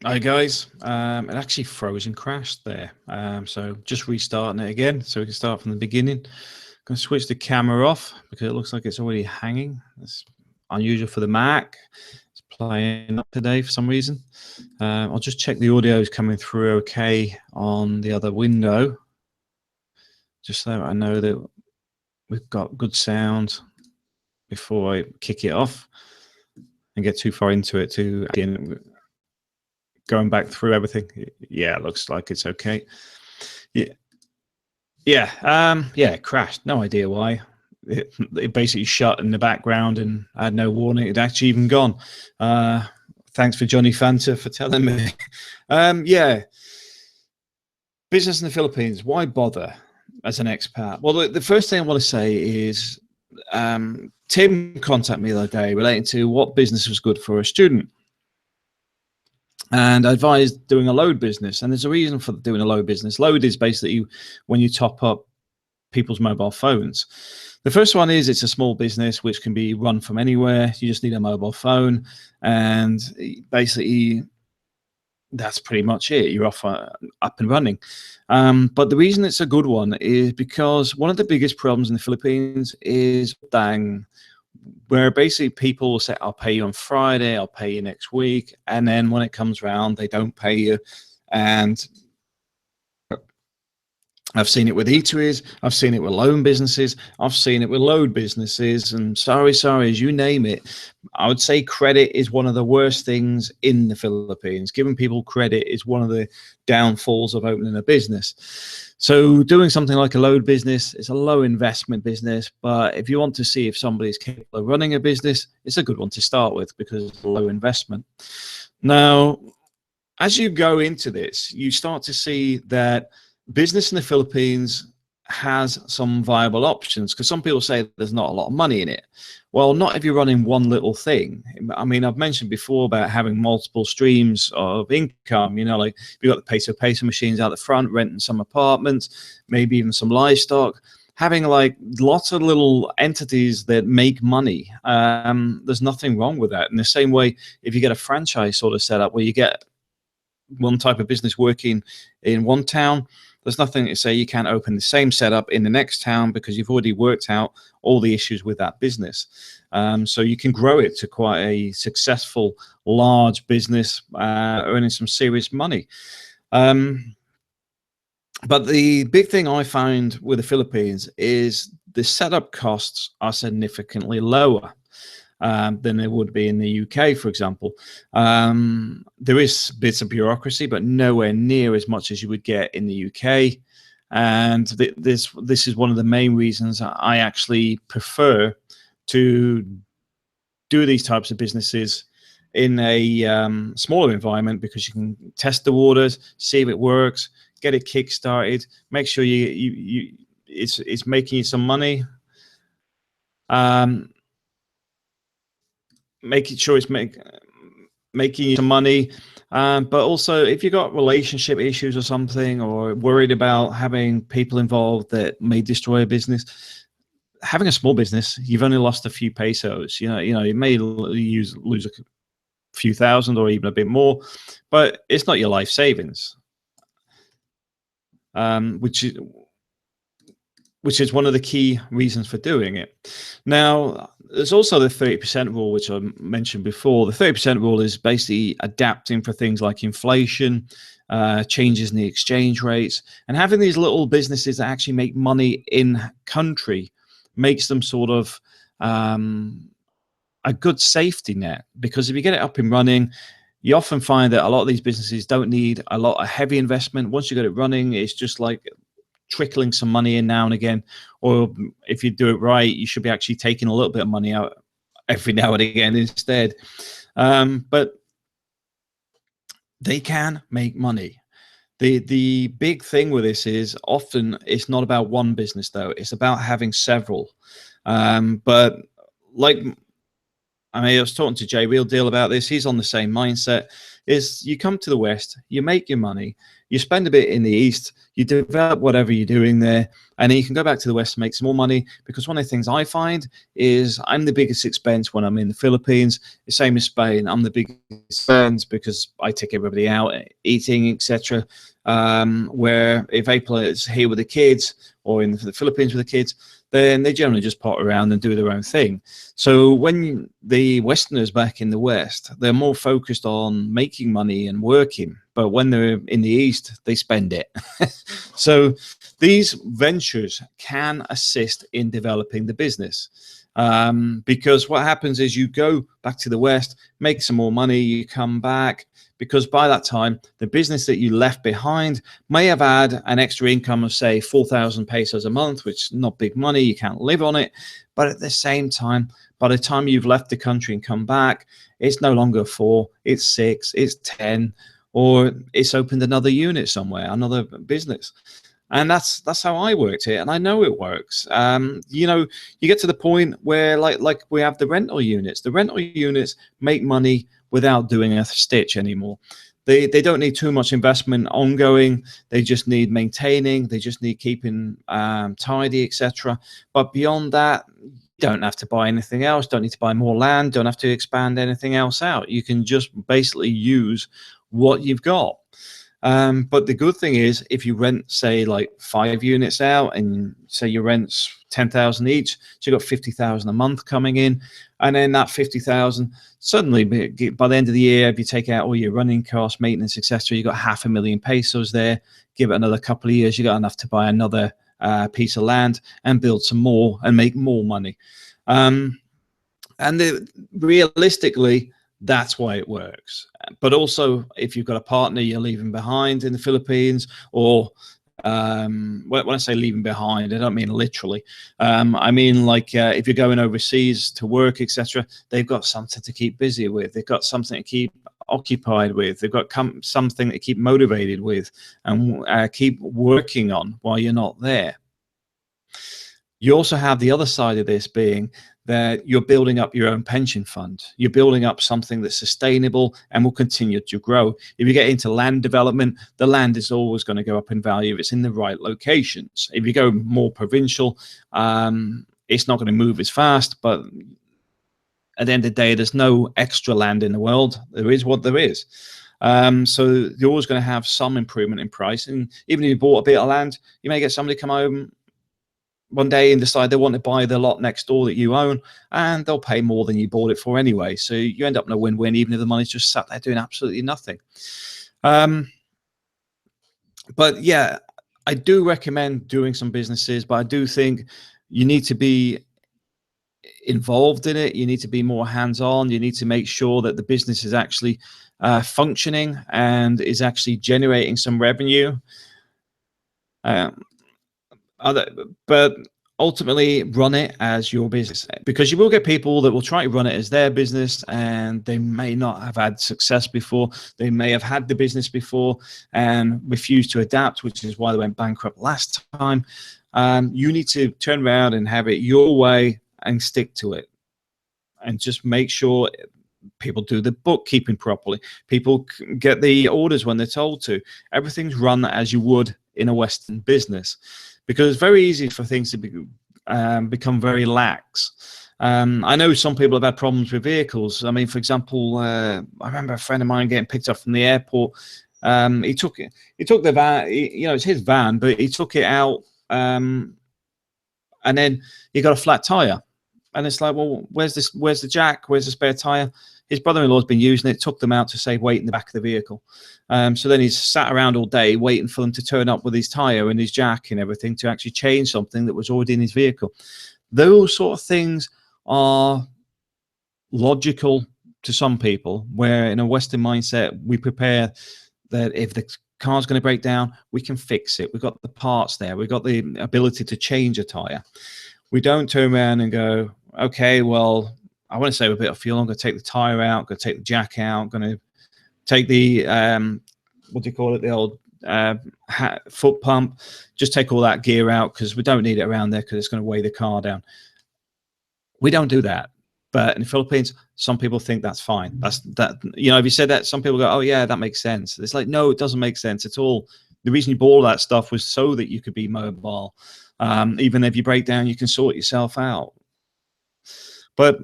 Hi guys, it actually froze and crashed there. So just restarting it again so we can start from the beginning. I'm going to switch the camera off because it looks like it's already hanging. That's unusual for the Mac. It's playing up today for some reason. I'll just check the audio is coming through okay on the other window, just so I know that we've got good sound before I kick it off and get too far into it to going back through everything. Yeah, it looks like it's okay. Yeah, yeah, it crashed. No idea why. It basically shut in the background, and I had no warning. It'd actually even gone. Thanks for Johnny Fanta for telling me. Yeah, business in the Philippines. Why bother as an expat? Well, the first thing I want to say is Tim contacted me the other day relating to what business was good for a student. And I advised doing a load business. And there's a reason for doing a load business. Load is basically when you top up people's mobile phones. The first one is it's a small business which can be run from anywhere. You just need a mobile phone, and basically that's pretty much it. You're off up and running. But the reason it's a good one is because one of the biggest problems in the Philippines is dang, where basically people will say, I'll pay you on Friday, I'll pay you next week. And then when it comes around, they don't pay you. And I've seen it with eateries, I've seen it with loan businesses, I've seen it with load businesses, and sorry, as you name it. I would say credit is one of the worst things in the Philippines. Giving people credit is one of the downfalls of opening a business. So doing something like a load business is a low investment business, but if you want to see if somebody's capable of running a business, it's a good one to start with because it's low investment. Now, as you go into this, you start to see that business in the Philippines has some viable options, because some people say there's not a lot of money in it. Well, not if you're running one little thing. I mean, I've mentioned before about having multiple streams of income, like you've got the peso machines out the front, renting some apartments, maybe even some livestock, having like lots of little entities that make money. There's nothing wrong with that. In the same way, if you get a franchise sort of setup where you get one type of business working in one town, there's nothing to say you can't open the same setup in the next town because you've already worked out all the issues with that business. So you can grow it to quite a successful, large business, earning some serious money. But the big thing I find with the Philippines is the setup costs are significantly lower than there would be in the UK, for example. There is bits of bureaucracy, but nowhere near as much as you would get in the UK. And this is one of the main reasons I actually prefer to do these types of businesses in a smaller environment, because you can test the waters, see if it works, get it kick-started, make sure it's making you some money. Making sure it's making you some money, but also if you've got relationship issues or something, or worried about having people involved that may destroy a business, having a small business, you've only lost a few pesos. You may lose a few thousand or even a bit more, but it's not your life savings, which is one of the key reasons for doing it. Now, there's also the 30% rule, which I mentioned before. The 30% rule is basically adapting for things like inflation, changes in the exchange rates, and having these little businesses that actually make money in country makes them sort of a good safety net. Because if you get it up and running, you often find that a lot of these businesses don't need a lot of heavy investment. Once you get it running, it's just like trickling some money in now and again. Or if you do it right, you should be actually taking a little bit of money out every now and again instead. But they can make money. The big thing with this is often it's not about one business, though. It's about having several. But like I mean, I was talking to Jay Real Deal about this. He's on the same mindset. Is you come to the West, you make your money, you spend a bit in the East, you develop whatever you're doing there, and then you can go back to the West and make some more money. Because one of the things I find is I'm the biggest expense when I'm in the Philippines. The same as Spain. I'm the biggest expense because I take everybody out eating, etc. Where if April is here with the kids or in the Philippines with the kids, then they generally just pot around and do their own thing. So when the Westerners back in the West, they're more focused on making money and working. But when they're in the East, they spend it. So these ventures can assist in developing the business. Because what happens is you go back to the West, make some more money, you come back, because by that time, the business that you left behind may have had an extra income of, say, 4,000 pesos a month, which is not big money. You can't live on it. But at the same time, by the time you've left the country and come back, it's no longer 4, it's 6, it's 10, or it's opened another unit somewhere, another business. And that's how I worked it, and I know it works. You know, you get to the point where, like we have the rental units. The rental units make money without doing a stitch anymore. They don't need too much investment ongoing. They just need maintaining. They just need keeping tidy, etc. But beyond that, you don't have to buy anything else. Don't need to buy more land. Don't have to expand anything else out. You can just basically use what you've got. But the good thing is, if you rent, say, like 5 units out, and say your rent's 10,000 each, so you've got 50,000 a month coming in, and then that 50,000 suddenly by the end of the year, if you take out all your running costs, maintenance, etc., you got 500,000 pesos there. Give it another couple of years, you got enough to buy another piece of land and build some more and make more money. Realistically, that's why it works. But also, if you've got a partner you're leaving behind in the Philippines, or when I say leaving behind, I don't mean literally. I mean, like, if you're going overseas to work, etc., they've got something to keep busy with. They've got something to keep occupied with. They've got something to keep motivated with and keep working on while you're not there. You also have the other side of this being that you're building up your own pension fund. You're building up something that's sustainable and will continue to grow. If you get into land development, the land is always going to go up in value if it's in the right locations. If you go more provincial, it's not going to move as fast, but at the end of the day, there's no extra land in the world. There is what there is. So you're always going to have some improvement in price. And even if you bought a bit of land, you may get somebody come home one day and decide they want to buy the lot next door that you own, and they'll pay more than you bought it for anyway. So you end up in a win-win, even if the money's just sat there doing absolutely nothing. But yeah, I do recommend doing some businesses, but I do think you need to be involved in it. You need to be more hands-on. You need to make sure that the business is actually functioning and is actually generating some revenue. But ultimately run it as your business, because you will get people that will try to run it as their business, and they may not have had success before. They may have had the business before and refused to adapt, which is why they went bankrupt last time. You need to turn around and have it your way and stick to it, and just make sure people do the bookkeeping properly. People get the orders when they're told to. Everything's run as you would in a Western business, because it's very easy for things to become very lax. I know some people have had problems with vehicles. I mean, for example, I remember a friend of mine getting picked up from the airport. He took the van, you know, it's his van, but he took it out, and then he got a flat tire. And it's like, well, where's the jack? Where's the spare tire? His brother-in-law's been using it, took them out to save weight in the back of the vehicle. So then he's sat around all day waiting for them to turn up with his tire and his jack and everything to actually change something that was already in his vehicle. Those sort of things are logical to some people, where in a Western mindset, we prepare that if the car's going to break down, we can fix it. We've got the parts there. We've got the ability to change a tire. We don't turn around and go, okay, well, I want to save a bit of fuel. I'm going to take the tire out, I'm going to take the jack out, I'm going to take the, what do you call it, the old foot pump, just take all that gear out because we don't need it around there because it's going to weigh the car down. We don't do that. But in the Philippines, some people think that's fine. That's that. You know, if you said that, some people go, "Oh yeah, that makes sense." It's like, no, it doesn't make sense at all. The reason you bought all that stuff was so that you could be mobile. Even if you break down, you can sort yourself out. But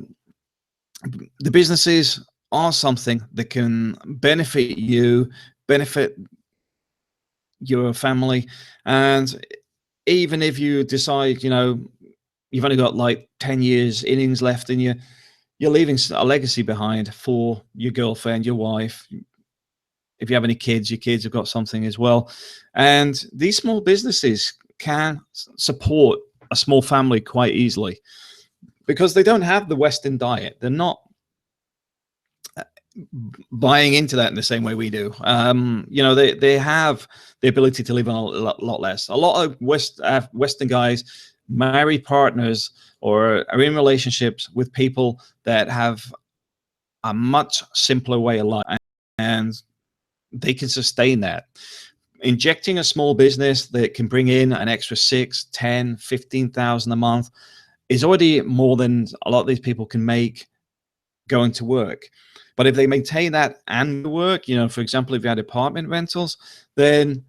the businesses are something that can benefit you, benefit your family, and even if you decide, you know, you've only got like 10 years innings left in you, you're leaving a legacy behind for your girlfriend, your wife. If you have any kids, your kids have got something as well. And these small businesses can support a small family quite easily because they don't have the Western diet. They're not buying into that in the same way we do. You know, they have the ability to live on a lot less. A lot of Western guys marry partners or are in relationships with people that have a much simpler way of life, and they can sustain that. Injecting a small business that can bring in an extra 6, 10, 15,000 a month is already more than a lot of these people can make going to work. But if they maintain that and work, you know, for example, if you had apartment rentals, then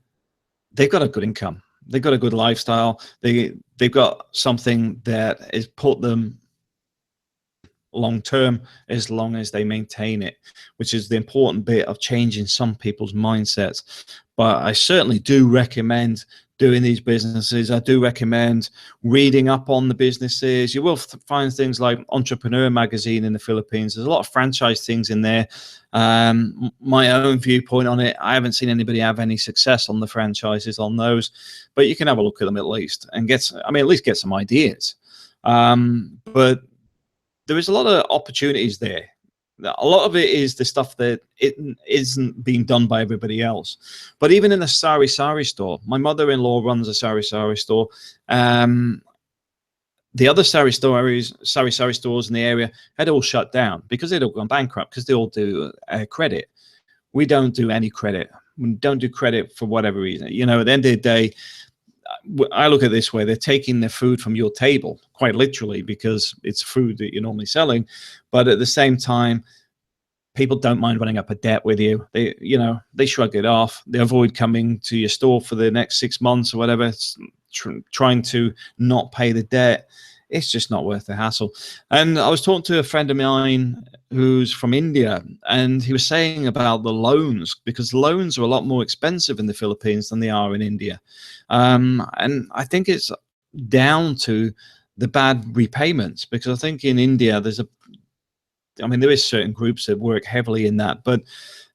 they've got a good income. They've got a good lifestyle. They've got something that has put them long term, as long as they maintain it, which is the important bit of changing some people's mindsets. But I certainly do recommend doing these businesses. I do recommend reading up on the businesses. You will find things like Entrepreneur Magazine in the Philippines. There's a lot of franchise things in there. My own viewpoint on it, I haven't seen anybody have any success on the franchises on those, but you can have a look at them at least and get, I mean, at least get some ideas. But there is a lot of opportunities there. A lot of it is the stuff that it isn't being done by everybody else. But even in a sari-sari store, my mother-in-law runs a sari-sari store. The other sari-sari stores in the area had all shut down because they'd all gone bankrupt because they all do credit. We don't do any credit. We don't do credit for whatever reason. You know, at the end of the day, I look at it this way: they're taking their food from your table, quite literally, because it's food that you're normally selling. But at the same time, people don't mind running up a debt with you. They, you know, they shrug it off. They avoid coming to your store for the next 6 months or whatever, trying to not pay the debt. It's just not worth the hassle. And I was talking to a friend of mine who's from India, and he was saying about the loans, because loans are a lot more expensive in the Philippines than they are in India. And I think it's down to the bad repayments, because I think in India there's I mean, there is certain groups that work heavily in that, but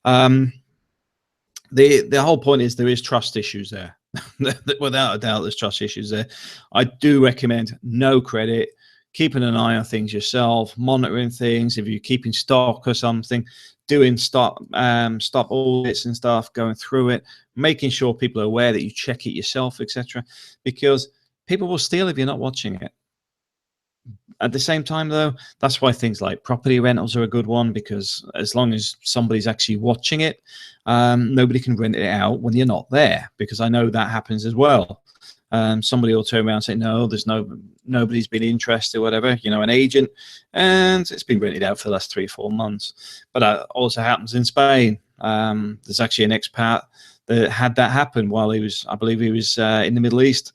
the whole point is there is trust issues there. Without a doubt, there's trust issues there. I do recommend no credit, keeping an eye on things yourself, monitoring things. If you're keeping stock or something, doing stop audits and stuff, going through it, making sure people are aware that you check it yourself, etc. Because people will steal if you're not watching it. At the same time, though, that's why things like property rentals are a good one, because as long as somebody's actually watching it, nobody can rent it out when you're not there, because I know that happens as well. Somebody will turn around and say, no, there's nobody's been interested or whatever, you know, an agent, and it's been rented out for the last 3 or 4 months. But that also happens in Spain. There's actually an expat that had that happen while he was, I believe he was in the Middle East.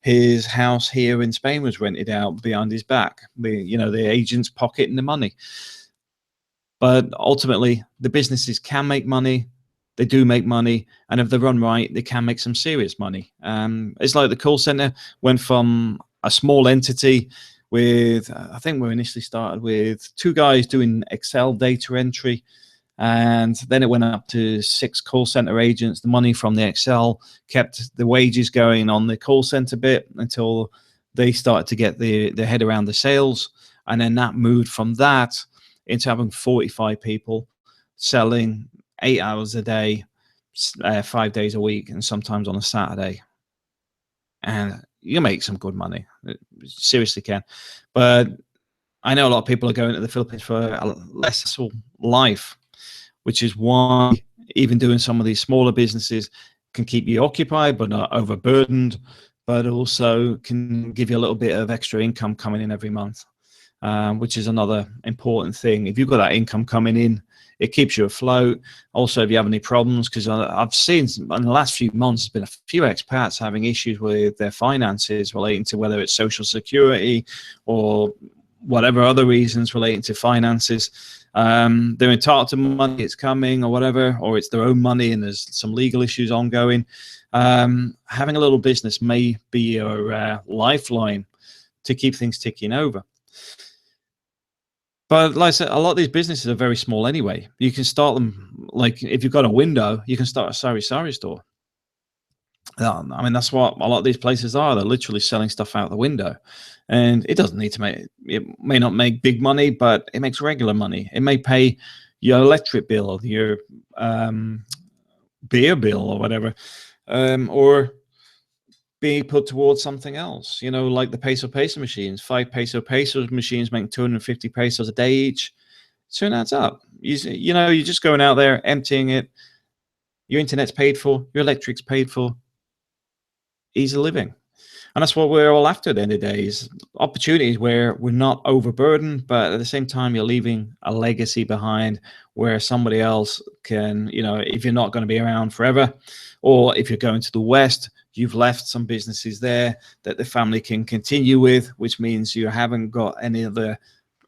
His house here in Spain was rented out behind his back. The agent's pocketing the money. But ultimately, the businesses can make money. They do make money, and if they run right, they can make some serious money. It's like the call center went from a small entity with, I think we initially started with 2 guys doing Excel data entry, and then it went up to 6 call center agents. The money from the Excel kept the wages going on the call center bit until they started to get their head around the sales, and then that moved from that into having 45 people selling 8 hours a day, 5 days a week, and sometimes on a Saturday. And you make some good money, seriously can. But I know a lot of people are going to the Philippines for a less life, which is why even doing some of these smaller businesses can keep you occupied but not overburdened, but also can give you a little bit of extra income coming in every month. which is another important thing. If you've got that income coming in, it keeps you afloat. Also, if you have any problems, because I've seen in the last few months, there's been a few expats having issues with their finances relating to whether it's social security or whatever other reasons relating to finances. They're entitled to money, it's coming or whatever, or it's their own money and there's some legal issues ongoing. Having a little business may be your lifeline to keep things ticking over. But like I said, a lot of these businesses are very small anyway. You can start them, like if you've got a window, you can start a sari store. I mean, that's what a lot of these places are. They're literally selling stuff out the window. And it doesn't need to make, it may not make big money, but it makes regular money. It may pay your electric bill, your beer bill or whatever, or be put towards something else, you know, like the peso machines. 5 peso machines making 250 pesos a day each. So it adds up. You know, you're just going out there, emptying it. Your internet's paid for, your electric's paid for. Easy living. And that's what we're all after at the end of the day, is opportunities where we're not overburdened, but at the same time, you're leaving a legacy behind where somebody else can, you know, if you're not going to be around forever, or if you're going to the West, you've left some businesses there that the family can continue with, which means you haven't got any other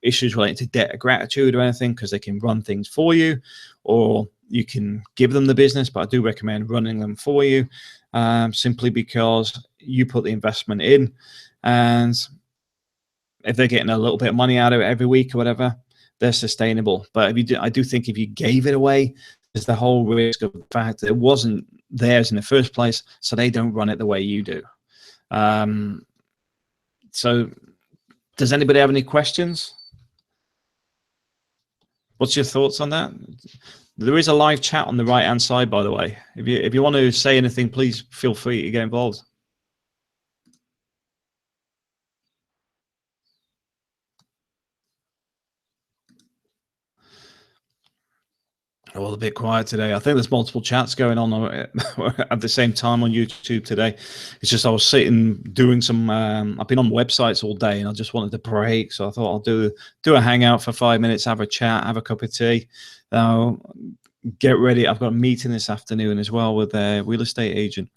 issues related to debt or gratitude or anything, because they can run things for you, or you can give them the business, but I do recommend running them for you, simply because you put the investment in, and if they're getting a little bit of money out of it every week or whatever, they're sustainable. But if you do, I do think if you gave it away, there's the whole risk of the fact that it wasn't theirs in the first place, so they don't run it the way you do. So does anybody have any questions? What's your thoughts on that? There is a live chat on the right hand side, by the way. If you want to say anything, please feel free to get involved. Well, a bit quiet today. I think there's multiple chats going on at the same time on YouTube today. It's just I was sitting doing some. I've been on websites all day, and I just wanted to break. So I thought I'll do a hangout for 5 minutes, have a chat, have a cup of tea. Get ready. I've got a meeting this afternoon as well with a real estate agent.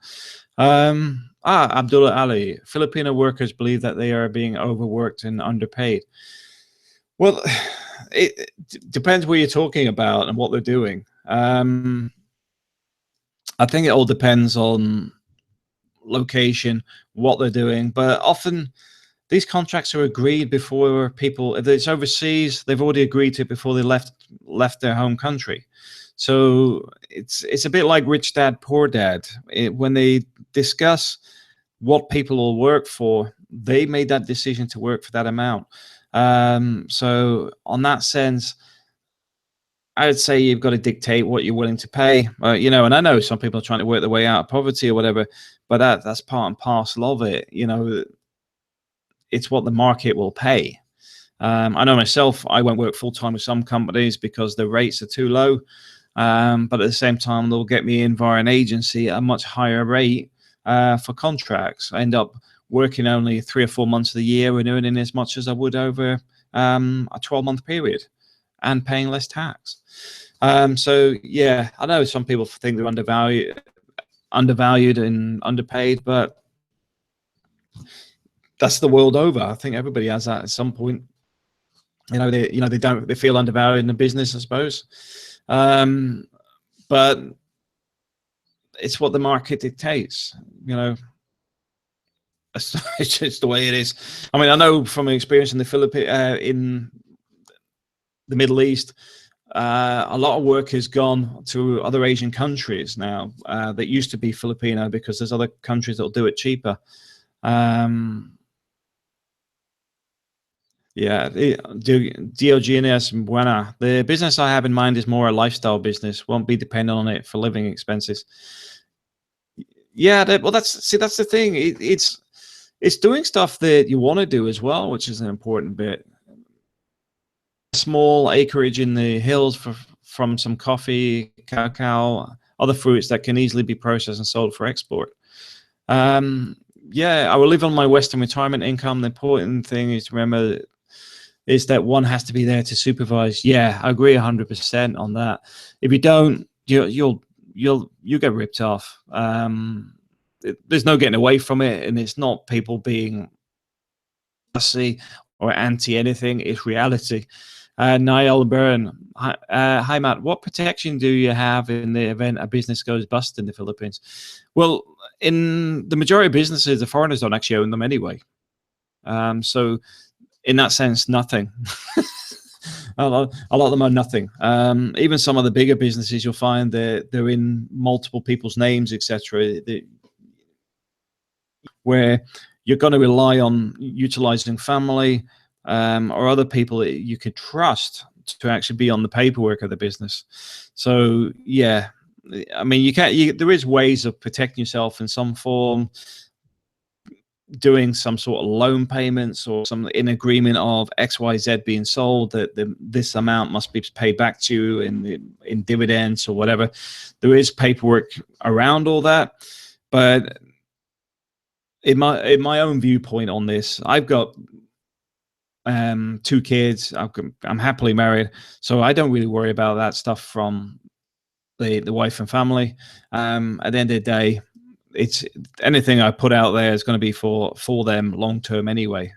Abdullah Ali. Filipino workers believe that they are being overworked and underpaid. Well, it depends what you're talking about and what they're doing. I think it all depends on location, what they're doing, but often these contracts are agreed before people, if it's overseas, they've already agreed to it before they left their home country. So it's a bit like Rich Dad, Poor Dad. When they discuss what people will work for, they made that decision to work for that amount. So on that sense, I would say you've got to dictate what you're willing to pay. You know, and I know some people are trying to work their way out of poverty or whatever, but that's part and parcel of it. You know, it's what the market will pay. I know myself, I won't work full time with some companies because the rates are too low. But at the same time, they'll get me in via an agency at a much higher rate for contracts. I end up working only 3 or 4 months of the year and earning as much as I would over a 12-month period and paying less tax. So yeah, I know some people think they're undervalued and underpaid, but that's the world over. I think everybody has that at some point. They feel undervalued in the business, I suppose. But it's what the market dictates, you know. It's just the way it is. I mean, I know from experience in the Philippines, in the Middle East, a lot of work has gone to other Asian countries now that used to be Filipino, because there's other countries that will do it cheaper. Yeah, Diogenes Buena. The business I have in mind is more a lifestyle business. Won't be dependent on it for living expenses. Yeah, that's the thing. It's doing stuff that you want to do as well, which is an important bit. Small acreage in the hills from some coffee, cacao, other fruits that can easily be processed and sold for export. Yeah, I will live on my Western retirement income. The important thing is to remember, is that one has to be there to supervise. Yeah, I agree 100% on that. If you don't, you'll get ripped off. There's no getting away from it, and it's not people being fussy or anti anything. It's reality. Niall Byrne, hi Matt. What protection do you have in the event a business goes bust in the Philippines? Well, in the majority of businesses, the foreigners don't actually own them anyway. So in that sense, nothing. a lot of them are nothing. Even some of the bigger businesses, you'll find they're in multiple people's names, etc. Where you're going to rely on utilizing family or other people that you could trust to actually be on the paperwork of the business. So yeah, I mean, there is ways of protecting yourself in some form, doing some sort of loan payments or some in agreement of XYZ being sold, that this amount must be paid back to you in dividends or whatever. There is paperwork around all that, but in my own viewpoint on this, I've got 2 kids. I'm happily married, so I don't really worry about that stuff from the wife and family. At the end of the day, it's anything I put out there is going to be for them long term anyway.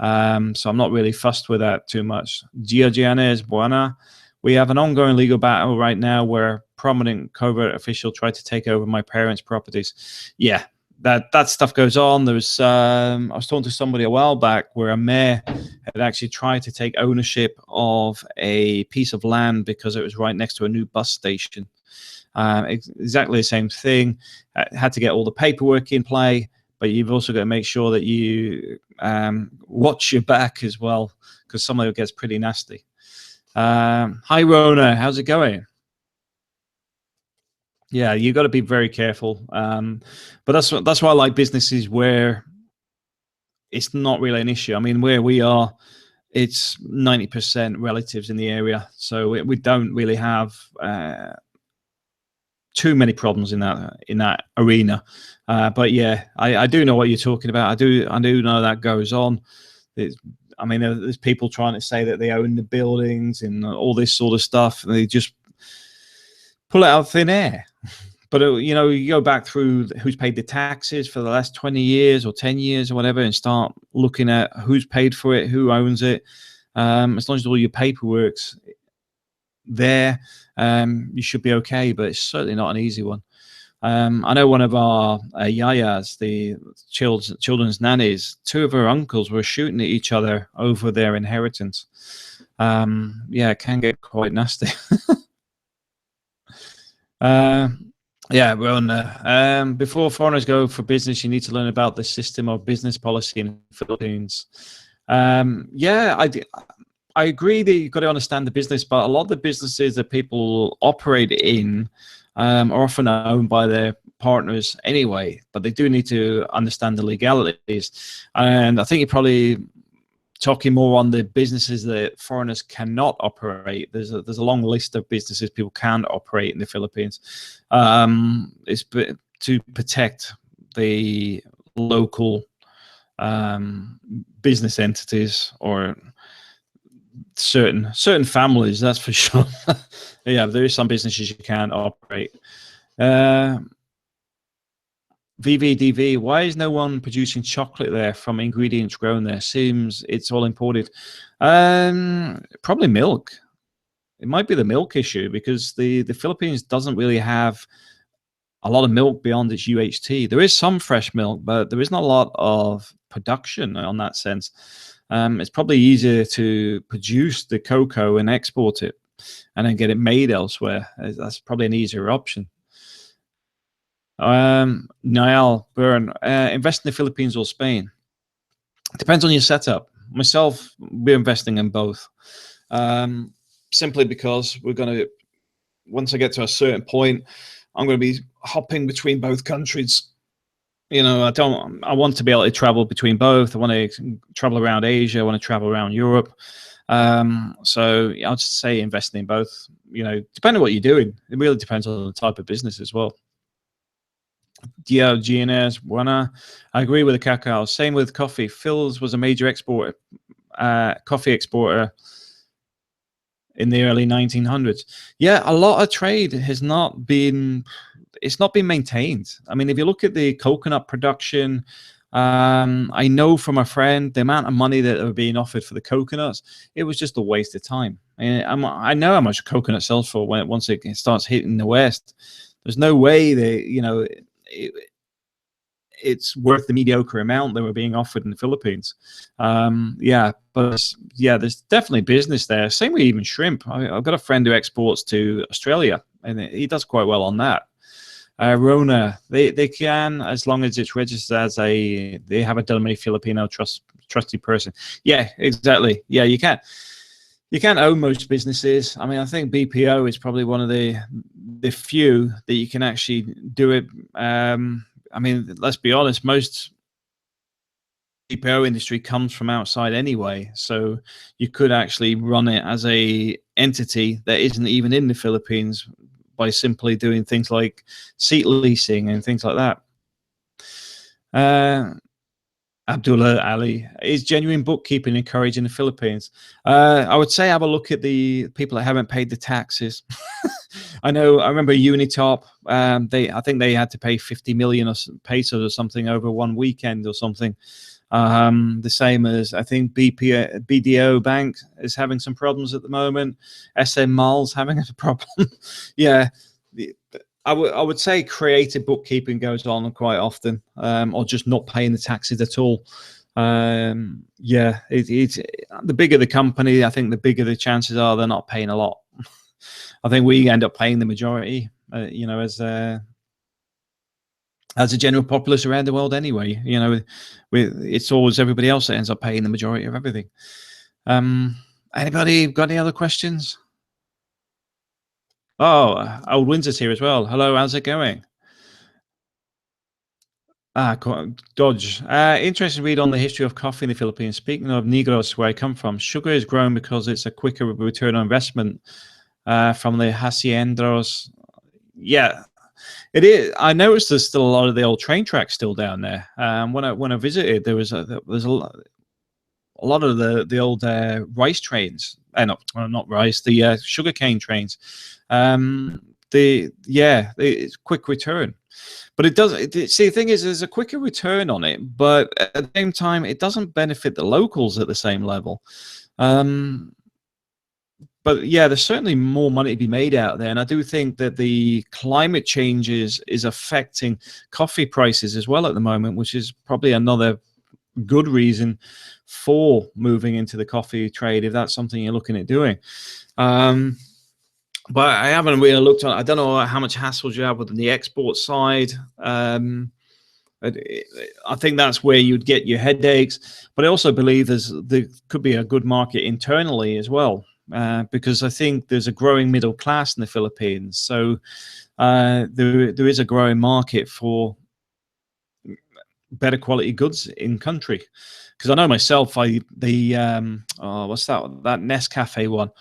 So I'm not really fussed with that too much. Giagianes Buena, we have an ongoing legal battle right now where a prominent covert official tried to take over my parents' properties. Yeah, that stuff goes on. I was talking to somebody a while back where a mayor had actually tried to take ownership of a piece of land because it was right next to a new bus station. Exactly the same thing. Had to get all the paperwork in play, but you've also got to make sure that you watch your back as well, because some of it gets pretty nasty. Hi Rona, how's it going? Yeah, you got to be very careful. But that's why I like businesses where it's not really an issue. I mean, where we are, it's 90% relatives in the area, so we don't really have too many problems in that arena. But yeah, I do know what you're talking about. I do know that goes on. I mean, there's people trying to say that they own the buildings and all this sort of stuff, and they just pull it out of thin air. But you go back through who's paid the taxes for the last 20 years or 10 years or whatever, and start looking at who's paid for it, who owns it. As long as all your paperwork's there, you should be okay. But it's certainly not an easy one. I know one of our yayas, the children's nannies, 2 of her uncles were shooting at each other over their inheritance. Yeah, it can get quite nasty. Yeah, we're on there. Before foreigners go for business, you need to learn about the system of business policy in the Philippines. Yeah, I agree that you've got to understand the business, but a lot of the businesses that people operate in are often owned by their partners anyway, but they do need to understand the legalities. And I think you're probably talking more on the businesses that foreigners cannot operate. There's a long list of businesses people can't operate in the Philippines. It's to protect the local business entities or certain families, that's for sure. Yeah, there is some businesses you can't operate. VVDV, why is no one producing chocolate there from ingredients grown there? Seems it's all imported. Probably milk. It might be the milk issue, because the Philippines doesn't really have a lot of milk beyond its UHT. There is some fresh milk, but there isn't a lot of production on that sense. It's probably easier to produce the cocoa and export it and then get it made elsewhere. That's probably an easier option. Niall Byrne, invest in the Philippines or Spain? Depends on your setup. Myself, we're investing in both. Simply because we're going to, once I get to a certain point, I'm going to be hopping between both countries. I want to be able to travel between both. I want to travel around Asia. I want to travel around Europe. So I'll just say investing in both. Depending on what you're doing, it really depends on the type of business as well. GNS, Buena. I agree with the cacao. Same with coffee. Phil's was a major exporter coffee exporter in the early 1900s. Yeah, a lot of trade has not been, it's not been maintained. I mean, if you look at the coconut production, I know from a friend the amount of money that were being offered for the coconuts, it was just a waste of time. And I know how much coconut sells for once it starts hitting the West. There's no way they, it's worth the mediocre amount that were being offered in the Philippines. Yeah, but yeah, there's definitely business there. Same with even shrimp. I've got a friend who exports to Australia, and he does quite well on that. Rona, they can, as long as it's registered as they have a Del Mar Filipino trusty person. Yeah, exactly. Yeah, you can't own most businesses. I mean, I think BPO is probably one of the few that you can actually do it. I mean, let's be honest, most BPO industry comes from outside anyway, so you could actually run it as a entity that isn't even in the Philippines by simply doing things like seat leasing and things like that. Abdullah Ali, is genuine bookkeeping encouraged in the Philippines? I would say have a look at the people that haven't paid the taxes. I remember Unitop. I think they had to pay 50 million pesos or something over one weekend or something. The same as I think BDO Bank is having some problems at the moment. SM Malls having a problem. Yeah, I would say creative bookkeeping goes on quite often, or just not paying the taxes at all. Yeah, it's the bigger the company, I think the bigger the chances are they're not paying a lot. I think we end up paying the majority, as a general populace around the world anyway. It's always everybody else that ends up paying the majority of everything. Anybody got any other questions? Oh, Old Windsor's here as well. Hello, how's it going? Dodge. Interesting read on the history of coffee in the Philippines. Speaking of Negros, where I come from, sugar is grown because it's a quicker return on investment from the haciendas. Yeah, it is. I noticed there's still a lot of the old train tracks still down there. When I visited, there's a lot of the old rice trains. Not rice, the sugarcane trains. It's quick return. But it does. See, the thing is, there's a quicker return on it, but at the same time, it doesn't benefit the locals at the same level. But yeah, there's certainly more money to be made out there, and I do think that the climate change is affecting coffee prices as well at the moment, which is probably another good reason for moving into the coffee trade if that's something you're looking at doing. But I haven't really looked on. I don't know how much hassle you have with the export side. I think that's where you'd get your headaches. But I also believe there could be a good market internally as well, because I think there's a growing middle class in the Philippines. So there is a growing market for better quality goods in country. Because I know myself, what's that Nescafe one?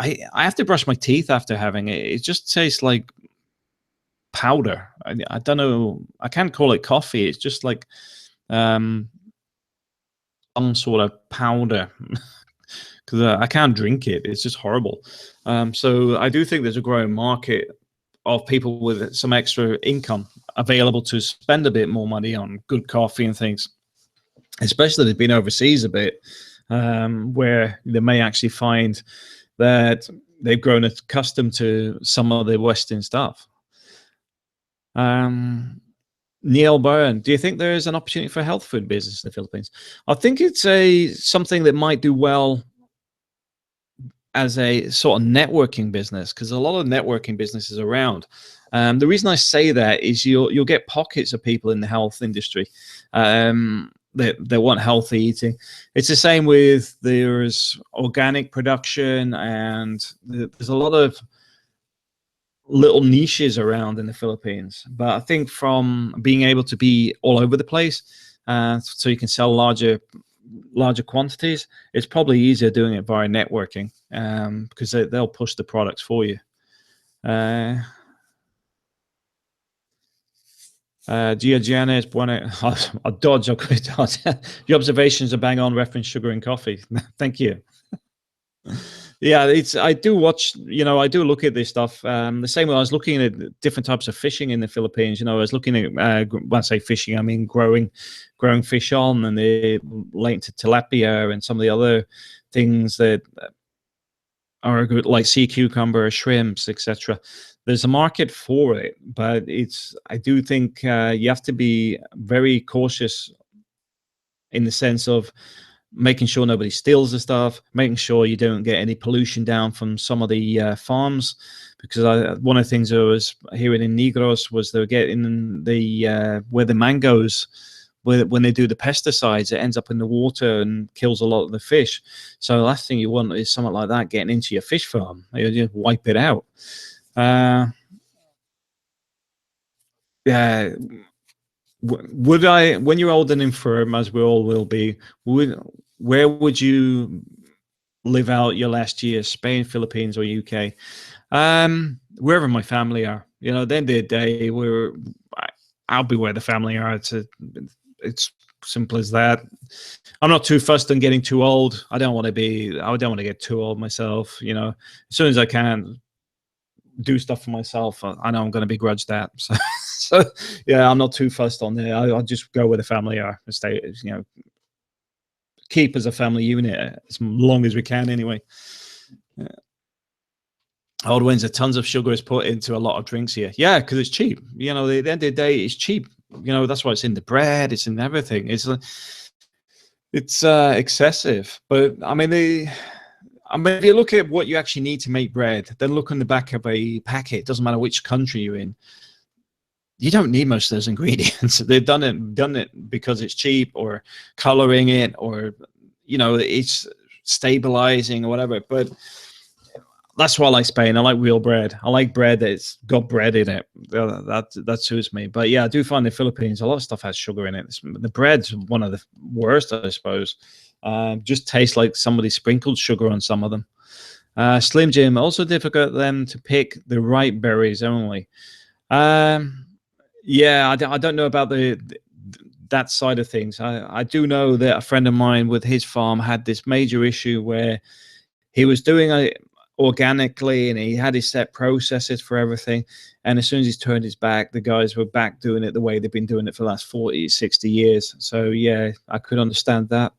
I have to brush my teeth after having it. It just tastes like powder. I don't know. I can't call it coffee. It's just like some sort of powder. Because I can't drink it. It's just horrible. So I do think there's a growing market of people with some extra income available to spend a bit more money on good coffee and things, especially they've been overseas a bit, where they may actually find that they've grown accustomed to some of the Western stuff. Neil Byrne, do you think there is an opportunity for a health food business in the Philippines? I think it's something that might do well as a sort of networking business, because a lot of networking businesses around. The reason I say that is you'll get pockets of people in the health industry that want healthy eating. It's the same with there's organic production, and there's a lot of little niches around in the Philippines. But I think from being able to be all over the place, so you can sell larger quantities, it's probably easier doing it via networking, because they'll push the products for you. Gia Janes, bueno, I dodge, okay, dodge. Your observations are bang on, reference sugar in coffee. Thank you. Yeah, it's I do watch, I do look at this stuff. The same way I was looking at different types of fishing in the Philippines. I was looking at when I say fishing, I mean growing fish on, and the linked to tilapia and some of the other things that are good, like sea cucumber, shrimps, etc. There's a market for it, but I do think you have to be very cautious in the sense of making sure nobody steals the stuff, making sure you don't get any pollution down from some of the farms. Because one of the things I was hearing in Negros was they're getting the where the mangoes, when they do the pesticides, it ends up in the water and kills a lot of the fish. So the last thing you want is something like that getting into your fish farm. You just wipe it out. Yeah. Would I, when you're old and infirm, as we all will be, where would you live out your last year? Spain, Philippines, or UK? Wherever my family are. At the end of the day, I'll be where the family are. It's simple as that. I'm not too fussed on getting too old. I don't want to get too old myself. As soon as I can do stuff for myself, I know I'm going to begrudge that. So yeah, I'm not too fussed on there. I'll just go where the family are and stay, keep as a family unit as long as we can anyway. Yeah. Old wins that tons of sugar is put into a lot of drinks here. Yeah, because it's cheap. At the end of the day, it's cheap. That's why it's in the bread, it's in everything. It's excessive. But I mean, if you look at what you actually need to make bread, then look on the back of a packet. It doesn't matter which country you're in. You don't need most of those ingredients. They've done it because it's cheap, or coloring it, or it's stabilizing or whatever. But that's why I like Spain. I like real bread. I like bread that's got bread in it. That suits me. But yeah, I do find the Philippines, a lot of stuff has sugar in it. The bread's one of the worst, I suppose. Just tastes like somebody sprinkled sugar on some of them. Slim Jim, also difficult then to pick the right berries only. Yeah, I don't know about that side of things. I do know that a friend of mine with his farm had this major issue where he was doing it organically and he had his set processes for everything. And as soon as he's turned his back, the guys were back doing it the way they've been doing it for the last 40, 60 years. So yeah, I could understand that.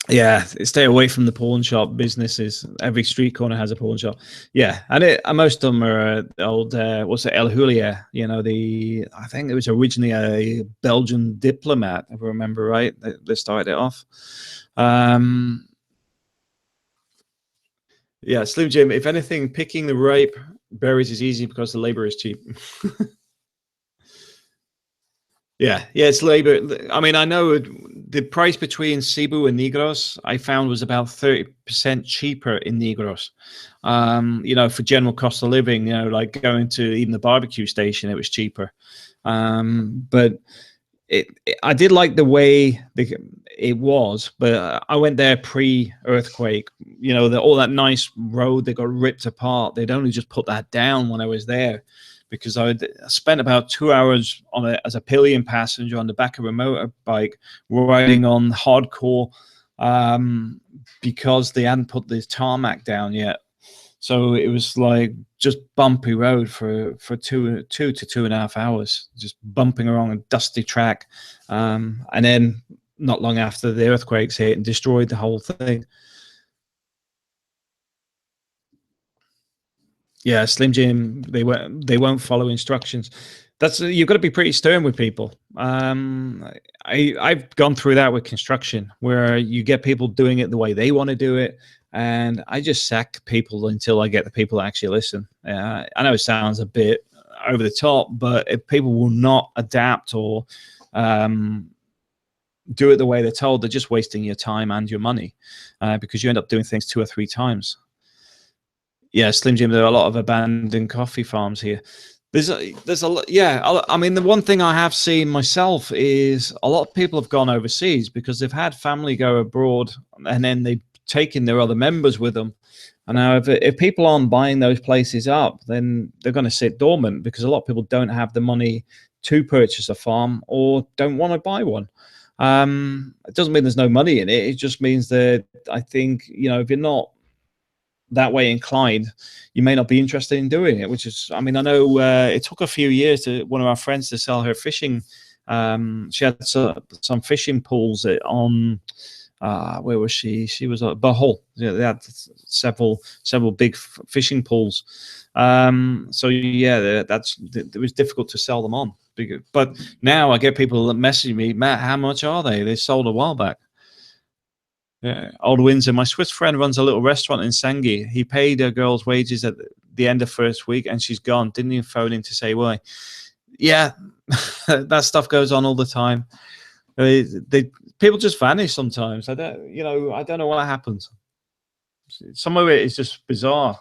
Yeah, stay away from the pawn shop businesses. Every street corner has a pawn shop. Yeah, and most of them are old. What's it, El Julia? I think it was originally a Belgian diplomat, if I remember right. They started it off. Yeah, Slim Jim. If anything, picking the ripe berries is easy because the labor is cheap. Yeah, it's labor. I mean, I know the price between Cebu and Negros I found was about 30% cheaper in Negros. For general cost of living, like going to even the barbecue station, it was cheaper. But I did like the way it was, but I went there pre-earthquake. All that nice road that got ripped apart, they'd only just put that down when I was there. Because I spent about 2 hours as a pillion passenger on the back of a motorbike riding on hardcore because they hadn't put the tarmac down yet. So it was like just bumpy road for 2 to 2.5 hours, just bumping along a dusty track. And then not long after, the earthquakes hit and destroyed the whole thing. Yeah, Slim Jim, they won't follow instructions. You've got to be pretty stern with people. I've gone through that with construction, where you get people doing it the way they want to do it, and I just sack people until I get the people that actually listen. I know it sounds a bit over the top, but if people will not adapt or do it the way they're told, they're just wasting your time and your money because you end up doing things 2 or 3 times. Yeah, Slim Jim, there are a lot of abandoned coffee farms here. There's a lot. Yeah, I mean, the one thing I have seen myself is a lot of people have gone overseas because they've had family go abroad and then they've taken their other members with them. And now, if people aren't buying those places up, then they're going to sit dormant because a lot of people don't have the money to purchase a farm or don't want to buy one. It doesn't mean there's no money in it. It just means that I think, if you're not that way inclined, you may not be interested in doing it, which is, I mean, I know it took a few years to one of our friends to sell her fishing. She had some fishing pools on, where was she? She was at Bohol. Yeah, they had several big fishing pools. So yeah, it was difficult to sell them on. But now I get people that message me, Matt, how much are they? They sold a while back. Yeah, Old Windsor. My Swiss friend runs a little restaurant in Sanghi. He paid her girl's wages at the end of first week, and she's gone. Didn't even phone in to say why. Yeah, that stuff goes on all the time. People just vanish sometimes. I don't know what happens. Some of it is just bizarre.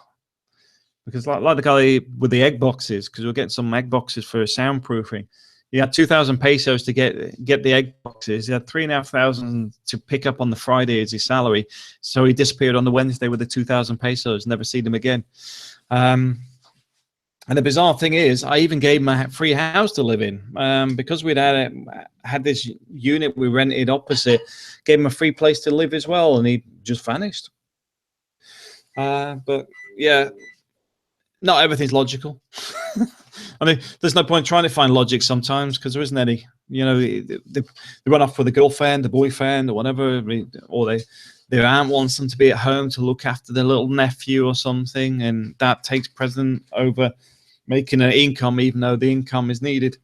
Because like the guy with the egg boxes, because we're getting some egg boxes for soundproofing. He had 2,000 pesos to get the egg boxes. He had 3,500 to pick up on the Friday as his salary. So he disappeared on the Wednesday with the 2,000 pesos. Never seen him again. And the bizarre thing is, I even gave him a free house to live in because we'd had this unit we rented opposite. Gave him a free place to live as well, and he just vanished. But yeah, not everything's logical. I mean, there's no point trying to find logic sometimes because there isn't any. They run off with a girlfriend, a boyfriend, or whatever, or their aunt wants them to be at home to look after their little nephew or something, and that takes precedent over making an income, even though the income is needed.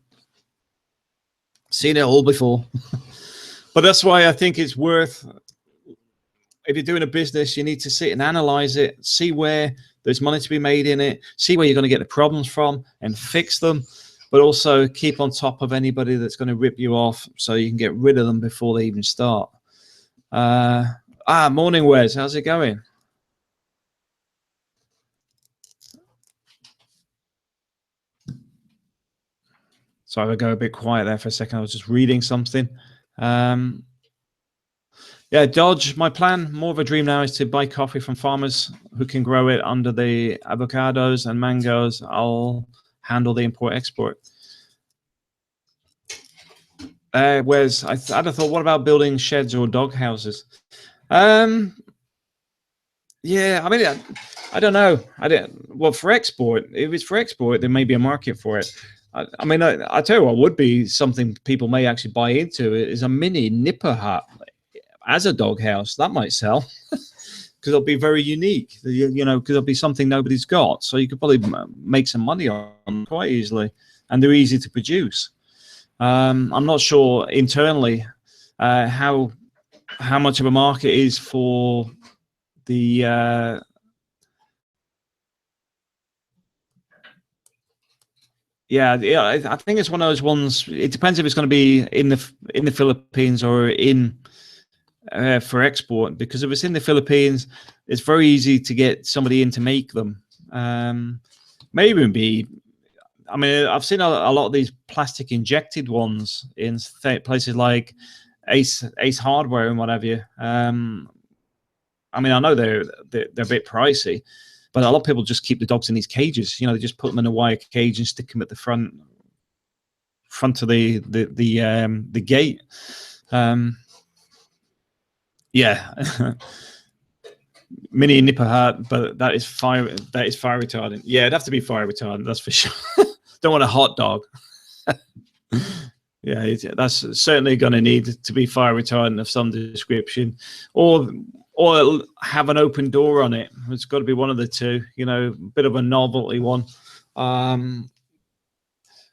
Seen it all before. But that's why I think it's worth, if you're doing a business, you need to sit and analyze it, see where there's money to be made in it, see where you're going to get the problems from and fix them, but also keep on top of anybody that's going to rip you off so you can get rid of them before they even start. Morning, Wes. How's it going? Sorry, I'll go a bit quiet there for a second. I was just reading something. Yeah, Dodge, my plan, more of a dream now, is to buy coffee from farmers who can grow it under the avocados and mangoes. I'll handle the import-export. Whereas I'd have thought, what about building sheds or dog houses? Yeah, I mean, I don't know. Well, for export, if it's for export, there may be a market for it. I mean, I tell you what would be something people may actually buy into is a mini nipper hut as a dog house. That might sell because it'll be very unique, because it'll be something nobody's got. So you could probably make some money on quite easily, and they're easy to produce. I'm not sure internally how much of a market is for the Yeah, I think it's one of those ones. It depends if it's going to be in the Philippines or in for export. Because if it's in the Philippines, it's very easy to get somebody in to make them. Maybe be. I mean, I've seen a lot of these plastic injected ones in places like Ace Hardware and what have you. I mean, I know they're a bit pricey. But a lot of people just keep the dogs in these cages. They just put them in a wire cage and stick them at the front of the gate. Yeah, mini nipper hut, but that is fire retardant. Yeah, it'd have to be fire retardant. That's for sure. Don't want a hot dog. Yeah, that's certainly going to need to be fire retardant of some description, or have an open door on it. It's got to be one of the two, a bit of a novelty one.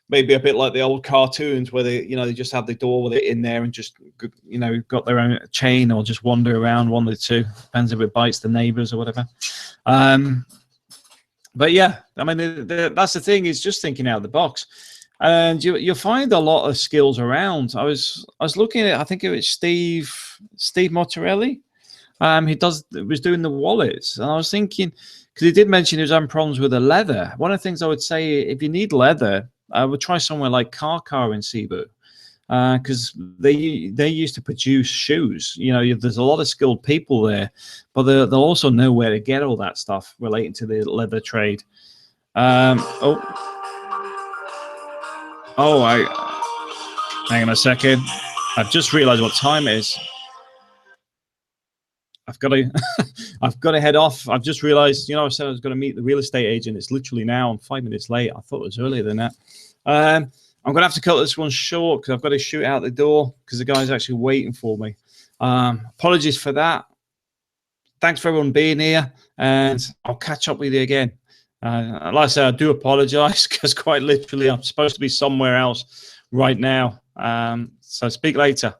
Maybe a bit like the old cartoons where they just have the door with it in there and just, got their own chain, or just wander around, one of the two. Depends if it bites the neighbors or whatever. But yeah, I mean, that's the thing, is just thinking out of the box. And you'll find a lot of skills around. I was looking at, I think it was Steve Mottarelli. He was doing the wallets, and I was thinking, because he did mention he was having problems with the leather. One of the things I would say, if you need leather, I would try somewhere like Car in Cebu. because they used to produce shoes. You know, there's a lot of skilled people there, but they'll also know where to get all that stuff relating to the leather trade. Hang on a second. I've just realized what time it is. I've got to I've got to head off. I've just realized, I said I was going to meet the real estate agent. It's literally now. I'm 5 minutes late. I thought it was earlier than that. I'm going to have to cut this one short because I've got to shoot out the door because the guy's actually waiting for me. Apologies for that. Thanks for everyone being here, and I'll catch up with you again. Like I said, I do apologize because quite literally I'm supposed to be somewhere else right now. So speak later.